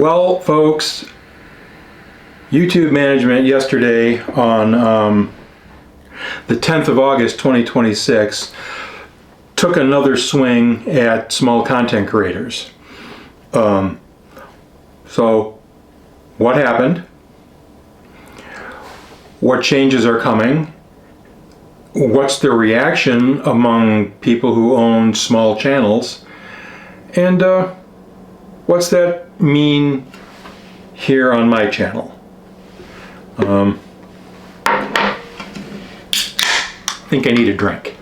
Well, folks, YouTube management yesterday on the 10th of August 2026 took another swing at small content creators. So what happened? What changes are coming? What's the reaction among people who own small channels? And what's that mean here on my channel? I think I need a drink.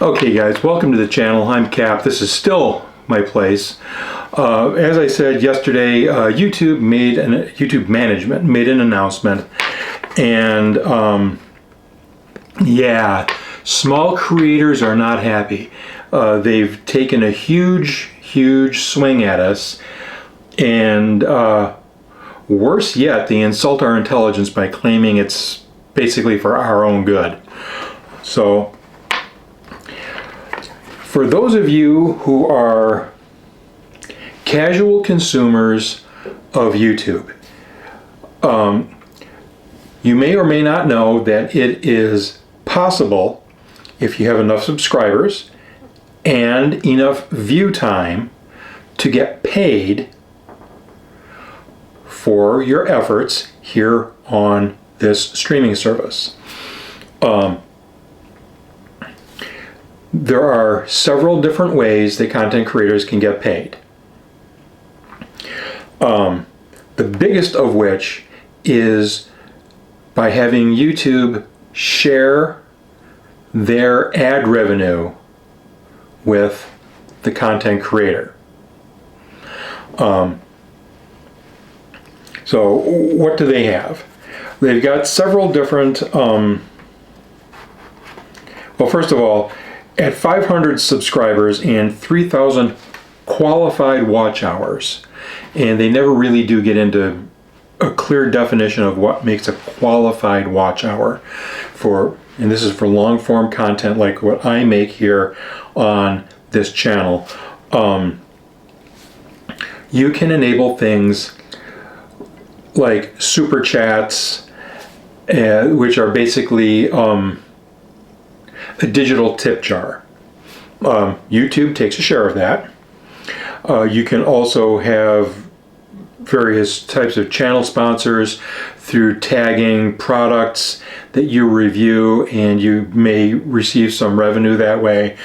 Okay guys, welcome to the channel. I'm Cap. This is still my place. As I said yesterday, YouTube management made an announcement, and yeah, small creators are not happy. They've taken a huge swing at us, and worse yet, they insult our intelligence by claiming it's basically for our own good. So for those of you who are casual consumers of YouTube, you may or may not know that it is possible, if you have enough subscribers and enough view time, to get paid for your efforts here on this streaming service. There are several different ways that content creators can get paid. The biggest of which is by having YouTube share their ad revenue with the content creator. So what do they have? They've got several different, well, first of all, at 500 subscribers and 3,000 qualified watch hours, and they never really do get into a clear definition of what makes a qualified watch hour for, and this is for long form content like what I make here on this channel. You can enable things like super chats, which are basically a digital tip jar. YouTube takes a share of that. You can also have various types of channel sponsors through tagging products that you review, and you may receive some revenue that way.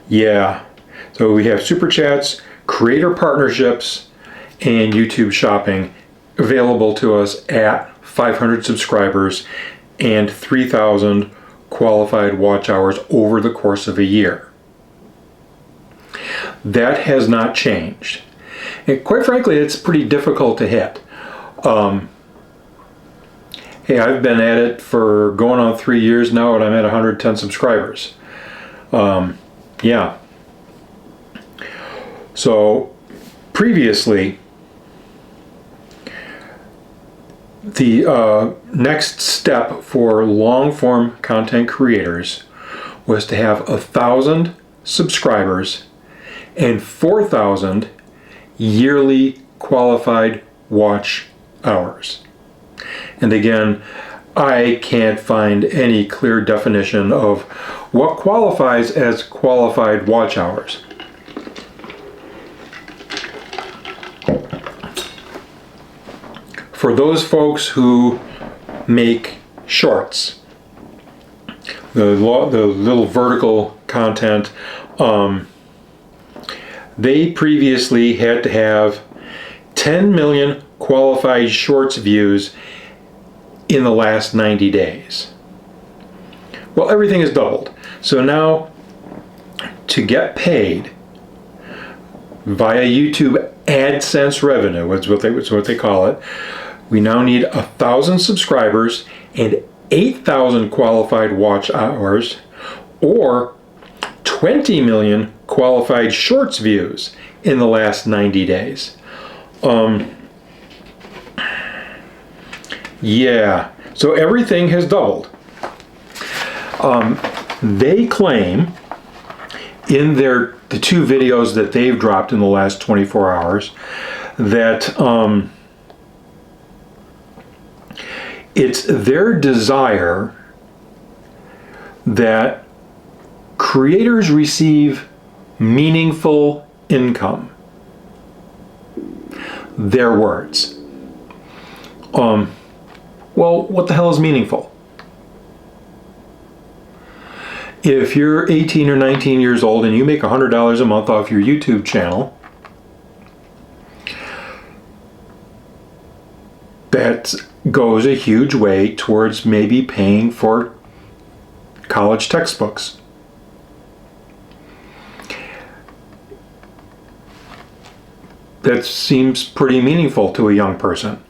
Yeah, so we have super chats, creator partnerships, and YouTube shopping available to us at 500 subscribers and 3,000 qualified watch hours over the course of a year. That has not changed. And quite frankly, it's pretty difficult to hit. Hey, I've been at it for going on 3 years now, and I'm at 110 subscribers. Yeah. So previously, the next step for long form content creators was to have 1,000 subscribers and 4,000 yearly qualified watch hours. And again, I can't find any clear definition of what qualifies as qualified watch hours. For those folks who make shorts, the little vertical content, they previously had to have 10 million qualified shorts views in the last 90 days. Well, everything is doubled. So now, to get paid via YouTube AdSense revenue, that's what they call it, we now need 1,000 subscribers and 8,000 qualified watch hours, or 20 million qualified shorts views in the last 90 days. Yeah, so everything has doubled. They claim in the two videos that they've dropped in the last 24 hours that it's their desire that creators receive meaningful income. Their words. Well, what the hell is meaningful? If you're 18 or 19 years old and you make $100 a month off your YouTube channel, that goes a huge way towards maybe paying for college textbooks. That seems pretty meaningful to a young person.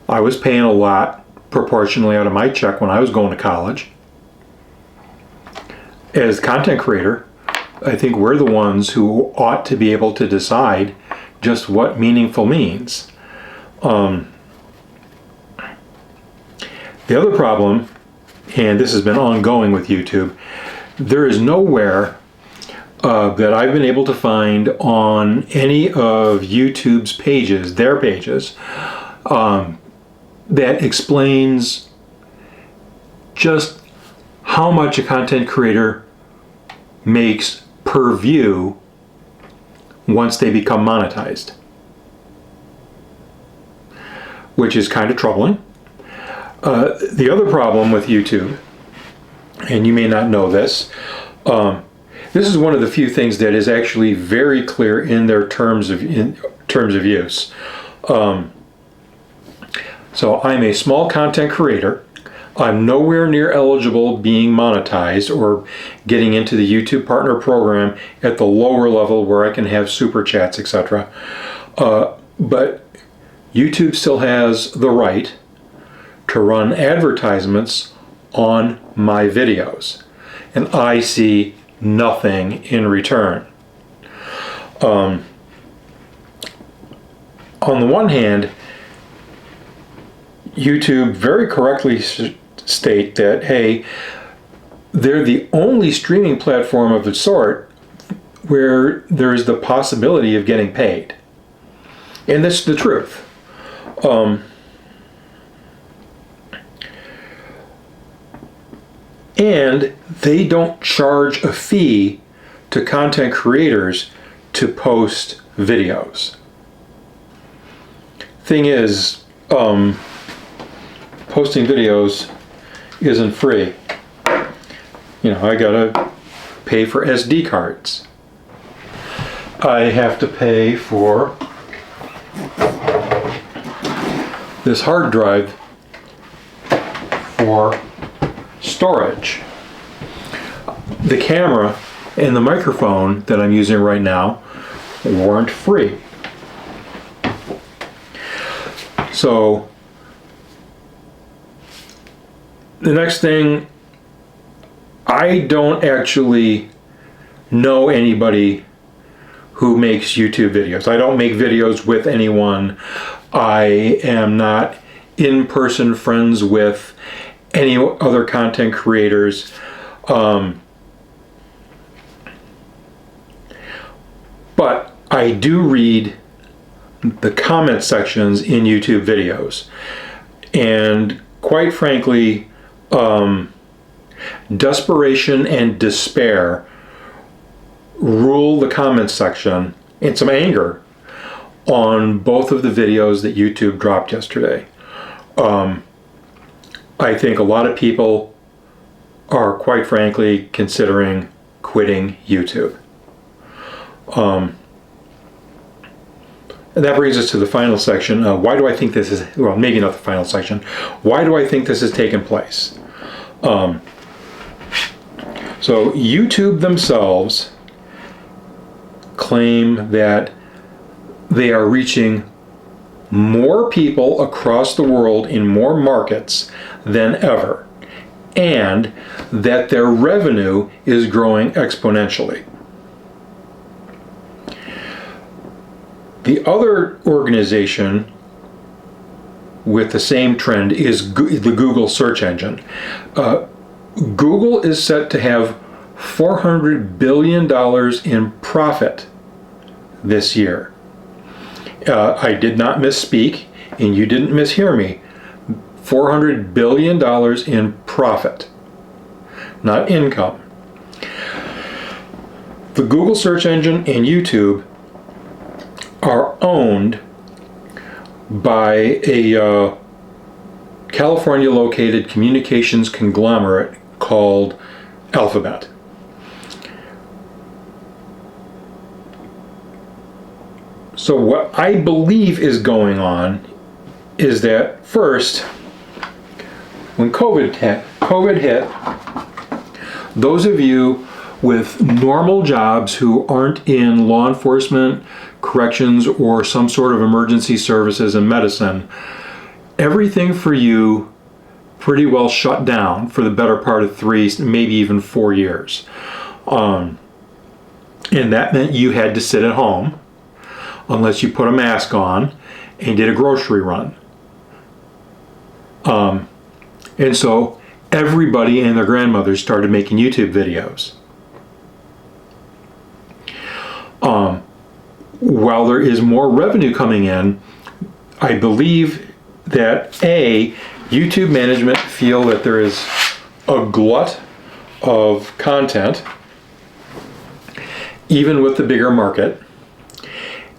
I was paying a lot proportionally out of my check when I was going to college. As a content creator, I think we're the ones who ought to be able to decide just what meaningful means. The other problem, and this has been ongoing with YouTube, there is nowhere that I've been able to find on any of YouTube's pages, their pages, that explains just how much a content creator makes per view once they become monetized, which is kind of troubling. The other problem with YouTube, and you may not know this, this is one of the few things that is actually very clear in their terms of use. So I'm a small content creator. I'm nowhere near eligible being monetized or getting into the YouTube Partner Program at the lower level where I can have super chats, etc. But YouTube still has the right to run advertisements on my videos, and I see nothing in return. On the one hand, YouTube very correctly state that, hey, they're the only streaming platform of its sort where there is the possibility of getting paid. And that's the truth. And they don't charge a fee to content creators to post videos. Thing is, posting videos isn't free. You know, I gotta pay for SD cards. I have to pay for this hard drive for storage. The camera and the microphone that I'm using right now weren't free. So the next thing, I don't actually know anybody who makes YouTube videos. I don't make videos with anyone. I am not in-person friends with any other content creators. But I do read the comment sections in YouTube videos. And quite frankly, desperation and despair rule the comment section, and some anger on both of the videos that YouTube dropped yesterday. I think a lot of people are, quite frankly, considering quitting YouTube. And that brings us to the final section. Why do I think this is, well, maybe not the final section. Why do I think this has taken place? So YouTube themselves claim that they are reaching more people across the world in more markets than ever, and that their revenue is growing exponentially. The other organization with the same trend is the Google search engine. Google is set to have $400 billion in profit this year. I did not misspeak, and you didn't mishear me. $400 billion in profit, not income. The Google search engine and YouTube are owned by a California-located communications conglomerate called Alphabet. So what I believe is going on is that first, when COVID hit, those of you with normal jobs who aren't in law enforcement, corrections, or some sort of emergency services in medicine, everything for you pretty well shut down for the better part of 3, maybe even 4 years. And that meant you had to sit at home unless you put a mask on and did a grocery run. And so everybody and their grandmothers started making YouTube videos. While there is more revenue coming in, I believe that YouTube management feel that there is a glut of content, even with the bigger market.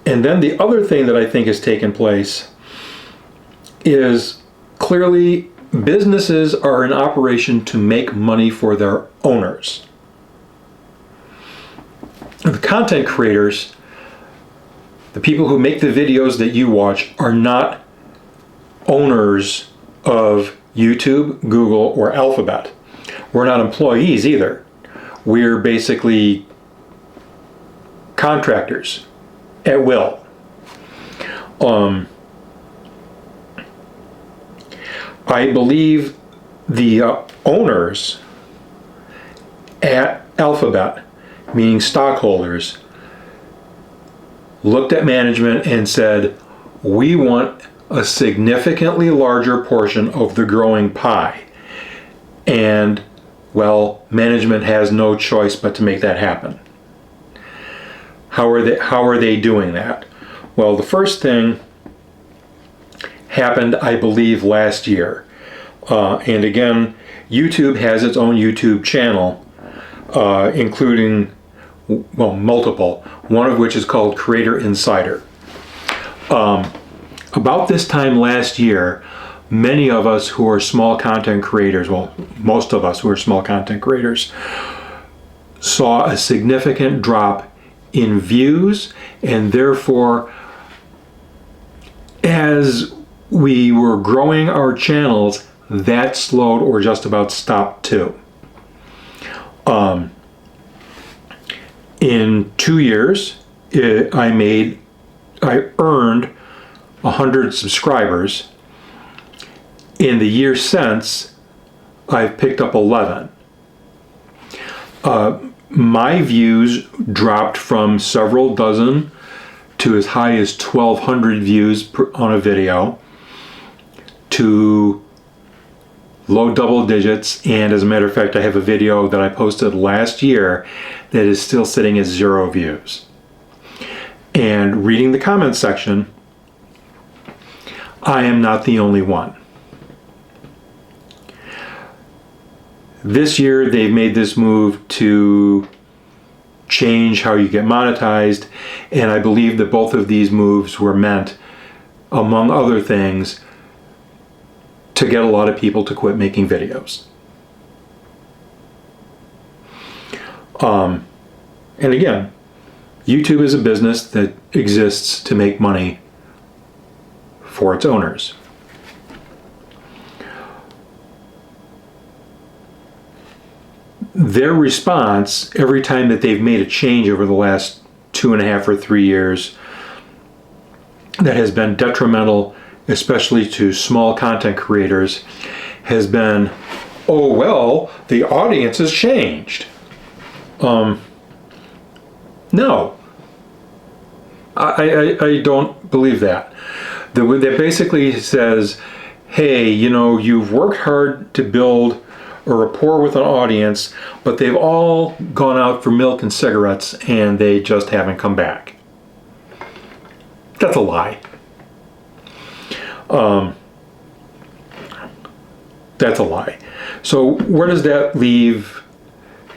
And then the other thing that I think has taken place is clearly businesses are in operation to make money for their owners. The content creators, the people who make the videos that you watch, are not owners of YouTube, Google, or Alphabet. We're not employees either. We're basically contractors at will. I believe the owners at Alphabet, meaning stockholders, looked at management and said, we want a significantly larger portion of the growing pie. And, well, management has no choice but to make that happen. How are they doing that? Well, the first thing happened, I believe, last year. And again, YouTube has its own YouTube channel, including, well, multiple, one of which is called Creator Insider. About this time last year, many of us who are small content creators, well, most of us who are small content creators, saw a significant drop in views, and therefore, as we were growing our channels, that slowed or just about stopped too. In 2 years, I earned 100 subscribers. In the year since, I've picked up 11. My views dropped from several dozen to as high as 1,200 views on a video to low double digits, and as a matter of fact, I have a video that I posted last year that is still sitting at 0 views. And reading the comments section, I am not the only one. This year, they've made this move to change how you get monetized, and I believe that both of these moves were meant, among other things, to get a lot of people to quit making videos. And again, YouTube is a business that exists to make money for its owners. Their response, every time that they've made a change over the last 2.5 or 3 years that has been detrimental, especially to small content creators, has been, oh well, the audience has changed. No. I don't believe that. That basically says, hey, you know, you've worked hard to build a rapport with an audience, but they've all gone out for milk and cigarettes and they just haven't come back. That's a lie. That's a lie. So where does that leave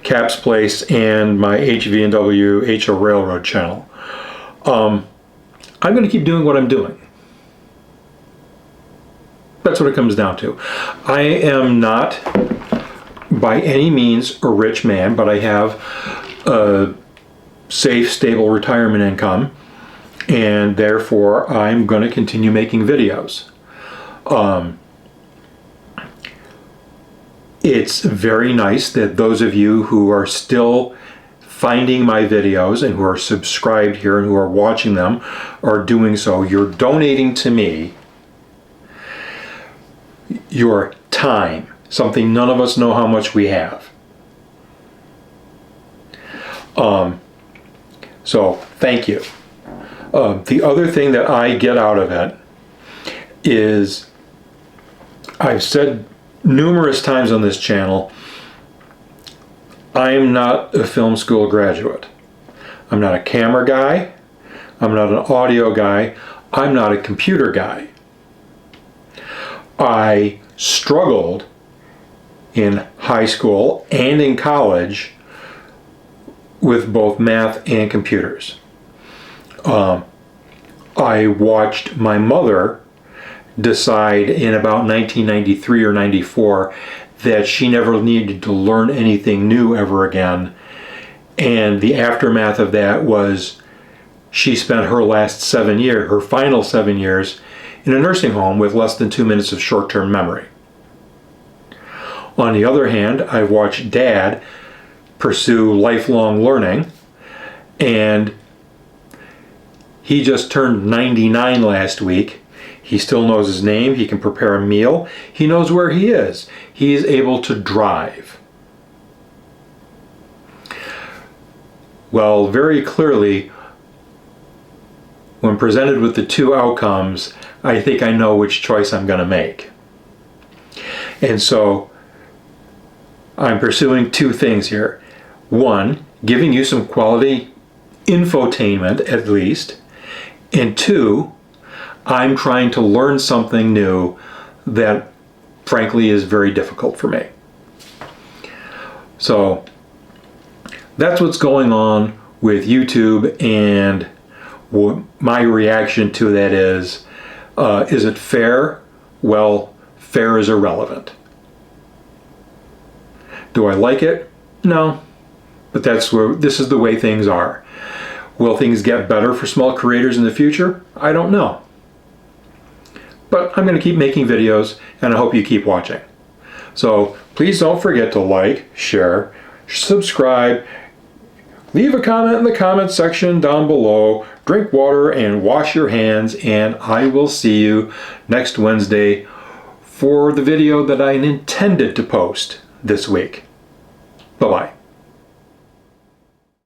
Cap's Place and my HV&W HO Railroad channel? I'm going to keep doing what I'm doing. That's what it comes down to. I am not by any means a rich man, but I have a safe, stable retirement income, and therefore I'm going to continue making videos. It's very nice that those of you who are still finding my videos and who are subscribed here and who are watching them are doing so. You're donating to me your time, something none of us know how much we have. So thank you. The other thing that I get out of it is, I've said numerous times on this channel, I am not a film school graduate. I'm not a camera guy. I'm not an audio guy. I'm not a computer guy. I struggled in high school and in college with both math and computers. I watched my mother decide in about 1993 or 94 that she never needed to learn anything new ever again. And the aftermath of that was she spent her final 7 years in a nursing home with less than 2 minutes of short-term memory. On the other hand, I've watched Dad pursue lifelong learning, and he just turned 99 last week. He still knows his name. He can prepare a meal. He knows where he is. He is able to drive. Well, very clearly, when presented with the two outcomes, I think I know which choice I'm going to make. And so I'm pursuing two things here. One, giving you some quality infotainment at least. And two, I'm trying to learn something new that frankly is very difficult for me. So that's what's going on with YouTube, and what my reaction to that is it fair? Well, fair is irrelevant. Do I like it? No, but this is the way things are. Will things get better for small creators in the future? I don't know. But I'm going to keep making videos, and I hope you keep watching. So please don't forget to like, share, subscribe, leave a comment in the comment section down below, drink water and wash your hands, and I will see you next Wednesday for the video that I intended to post this week. Bye-bye.